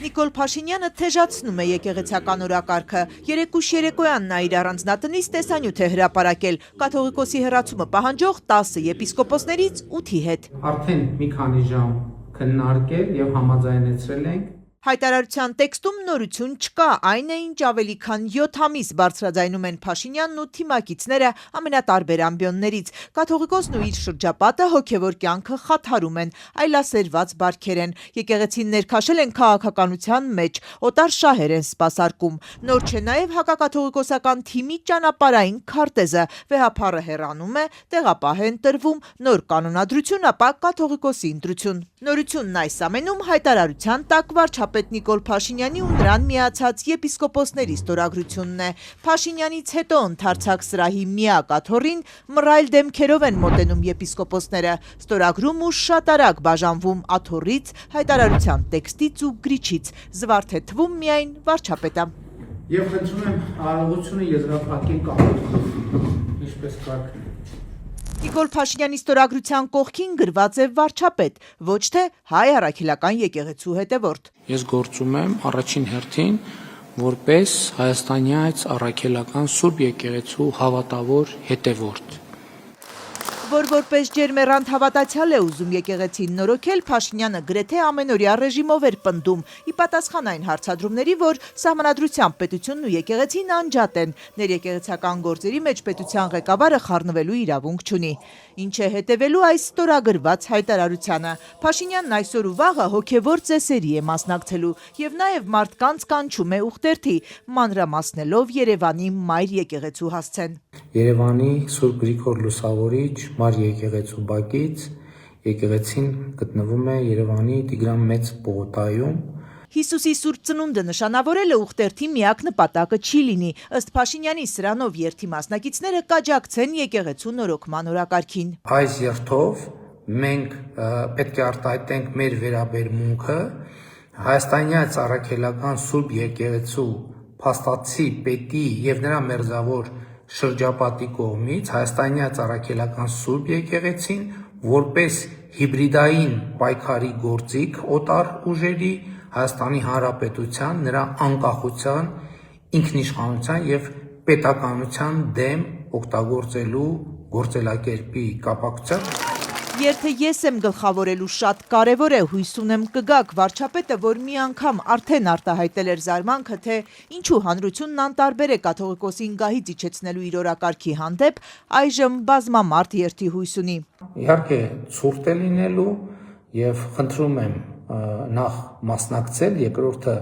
Նիկոլ Փաշինյանը թեժացնում է եկեղեցական օրակարգը։ Երեկուշ երեկոյան նա իր առանձնատնից տեսանյութ է հրապարակել կաթողիկոսի հեռացումը պահանջող 10 եպիսկոպոսներից 8-ի հետ։ Արդեն մի քանի ժամ քննարկել եւ համաձայնեցրել ենք։ Հայտարարության տեքստում նորություն չկա, այն է ինչ ավելի քան 7 ամիս բարձրաձայնում են Փաշինյանն ու թիմակիցները ամենատարբեր ամբիոններից։ Կաթողիկոսն ու իր շրջապատը հոգևոր կյանքը խաթարում են, այլասերված բարքեր են, եկեղեցին ներքաշել են քաղաքականության մեջ, օտար շահեր են սպասարկում։ Նոր չէ նաև հակակաթողիկոսական թիմի ճանապարհային քարտեզը, վեհափառը հեռանում է, տեղապահ են տրվում, նոր կանոնադրություն, ապա կաթողիկոսի ընտրություն։ Նորությունն այս ամենում հայտարարության տակ վարչապետ Նիկոլ Փաշինյանի ու նրան միացած եպիսկոպոսների ստորագրությունն է։ Փաշինյանից հետո ընդարձակ սրահի միակ աթոռին մռայլ դեմքերով են մոտենում եպիսկոպոսները, ստորագրում ու շատ արագ բաժանվում աթոռից, հայտարարության տեքստից ու գրիչից, զվարթ է թվում միայն վարչապետը։ Եվ խնդրում եմ արարողությունը եզրափակել կապույտով, ինչպես կարգն է։ Նիկոլ Փաշինյանի ստորագրության կողքին գրված է վարչապետ, ոչ թե հայ առաքելական եկեղեցու հետևորդ։ Ես գործում եմ առաջին հերթին որպես հայաստանյաց առաքելական Սուրբ եկեղեցու հավատավոր հետևորդ։ Որ որպես ջերմեռանդ հավատացյալ է ուզում եկեղեցին նորոգել, Փաշինյանը գրեթե ամենօրյա ռեժիմով էր պնդում, ի պատասխան այն հարցադրումների, որ Սահմանադրությամբ պետությունն ու եկեղեցին անջատ են, ներեկեղեցական գործերի մեջ պետության ղեկավարը խառնվելու իրավունք չունի։ Ինչ է հետևելու այս ստորագրված հայտարարությանը։ Փաշինյանն այսօր ու վաղը հոգևոր ծեսերի է մասնակցելու եւ նաեւ մարդկանց կանչում է ուխտերթի, մանրամասնելով Երևանի մայր եկեղեցու հասցեն։ Երևանի Սուրբ Գրիգոր Լուսավորիչ Մար եկեղեցու բակից եկեղեցին գտնվում է Երևանի Տիգրան Մեծ պողոտայում։ Հիսուսի Սուրբ Ծնունդը նշանավորելը ուխտերթի միակ նպատակը չի լինի, ըստ Փաշինյանի սրանով երթի մասնակիցները կաջակցեն եկեղեցու նորոգման օրակարգին։ Այս երթով մենք պետք է արտահայտենք մեր վերաբերմունքը հայաստանյաց առաքելական Սուրբ եկեղեցու փաստացի պետի եւ նրա մերձավոր շրջապատի կողմից հայաստանյաց առաքելական Սուրբ եկեղեցին որպես հիբրիդային պայքարի գործիք օտար ուժերի Հայաստանի Հանրապետության, նրա անկախության, ինքնիշխանության եւ պետականության դեմ օգտագործելու գործելակերպի կապակցությամբ Եթե ես եմ գլխավորելու շատ կարևոր է, հույս ունեմ կգաք, վարչապետը, որ մի անգամ արդեն արտահայտել էր զարմանքը, թե ինչու հանրությունն անտարբեր է կաթողիկոսին գահից իջեցնելու իր օրակարգի հանդեպ, այժմ բազմամարդ երթի հույս ունի։ Իհարկե ցուրտ է լինելու եւ խնդրում եմ նախ մասնակցել, երկրորդը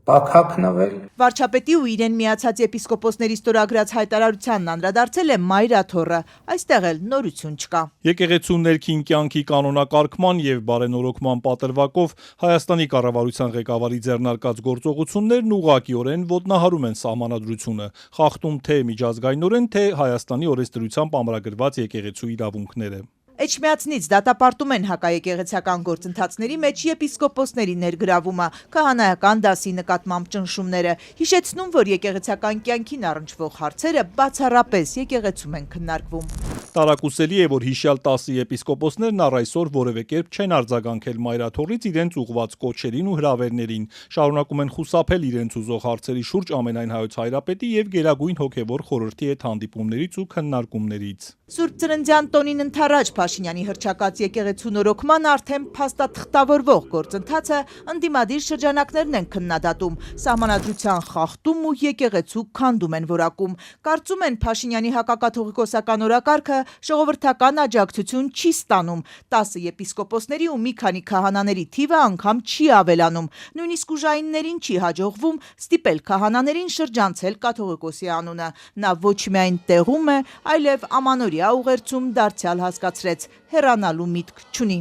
տաքակնվել։ Վարչապետի ու իրեն միացած եպիսկոպոսների ստորագրած հայտարարությանն անդրադարձել է Մայր աթոռը, այստեղ էլ նորություն չկա։ Եկեղեցու ներքին կյանքի կանոնակարգման եւ բարենորոգման պատրվակով Հայաստանի կառավարության ղեկավարի ձեռնարկած գործողություններն ուղղակիորեն ոտնահարում են Սահմանադրությունը, խախտում թե միջազգայինորեն, թե Հայաստանի օրենսդրությամբ ամրագրված եկեղեցու իրավունքները։ Էջմիածնից դատապարտում են հակաեկեղեցական գործընթացների մեջ եպիսկոպոսների ներգրավումը, քահանայական դասի նկատմամբ ճնշումները, հիշեցնում, որ եկեղեցական կյանքին առնչվող հարցերը բացառապես եկեղեցում են քննարկվում։ Տարակուսելի է, որ հիշյալ 10 եպիսկոպոսներն առ այսօր որևէ կերպ չեն արձագանքել Մայր աթոռից իրենց ուղղված կոչերին ու հրավերներին, շարունակում են խուսափել իրենց ուզող հարցերի շուրջ ամենայն հայոց հայրապետի եւ Գերագույն հոգեվոր խորհրդի հետ հանդիպումներից ու քննարկումներից։ Սուրբ Ծննդյան տոնին ընդառաջ Փաշինյանի հռչակած եկեղեցու նորոգման արդեն փաստաթղթավորվող գործընթացը ընդդիմադիր շրջանակներն են քննադատում, Սահմանադրության խախտում ու եկեղեցու քանդում են որակում։ Կարծում են Փաշինյանի հակակաթողիկոսական օրակարգը ժողովրդական աջակցություն չի ստանում, 10 եպիսկոպոսների ու մի քանի քահանաների թիվը անգամ չի ավելանում, նույնիսկ ուժայիններին չի հաջողվում ստիպել քահանաներին շրջանցել կաթողիկոսի անունը։ Նա ոչ միայն տեղում է, այլև ամանորյա ուղերձում դարձյալ հասկացրեց, հեռանալու միտք չունի։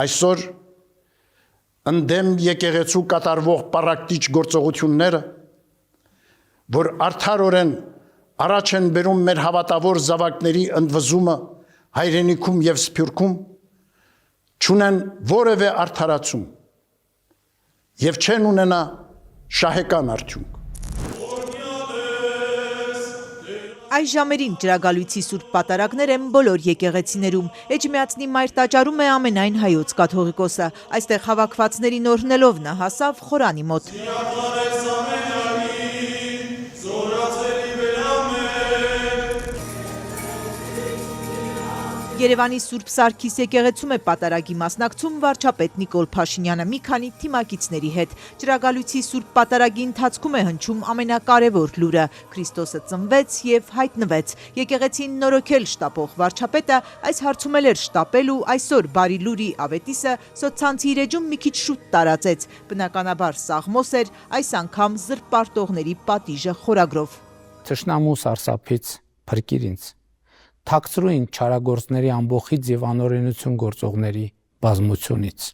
Այսօր ընդդեմ եկեղեցու կատարվող պարակտիչ գործողությունները, որ արդարորեն առաջ են բերում մեր հավատավոր զավակների ընդվզումը հայրենիքում եւ սփյուռքում, չունեն որևէ արդարացում եւ չեն ունենա շահեկան արդյունք։ Այս ժամերին ջրագալույցի սուրբ պատարագներ են բոլոր եկեղեցիներում։ Էջմիածնի մայր տաճարում է ամենայն հայոց կաթողիկոսը։ Այստեղ հավաքվածներին օրհնելով նա հասավ խորանի մոտ։ Երևանի Սուրբ Սարգիս եկեղեցում է պատարագի մասնակցում վարչապետ Նիկոլ Փաշինյանը մի քանի թիմակիցների հետ։ Ջրագալույցի Սուրբ պատարագի ընթացքում է հնչում ամենակարևոր լուրը՝ Քրիստոսը ծնվեց եւ հայտնվեց։ Եկեղեցին նորոգել շտապող վարչապետը այս հարցում էր շտապել ու այսօր բարի լուրի ավետիսը սոցցանցի իր էջում մի քիչ շուտ տարածեց։ Բնականաբար սաղմոս էր, այս անգամ զրպարտողների պատիժը խորագրով։ Թշնամու սարսափից փրկիր ինձ։ Թաքցրու ինձ չարագործների ամբոխից եւ անօրենություն գործողների բազմությունից։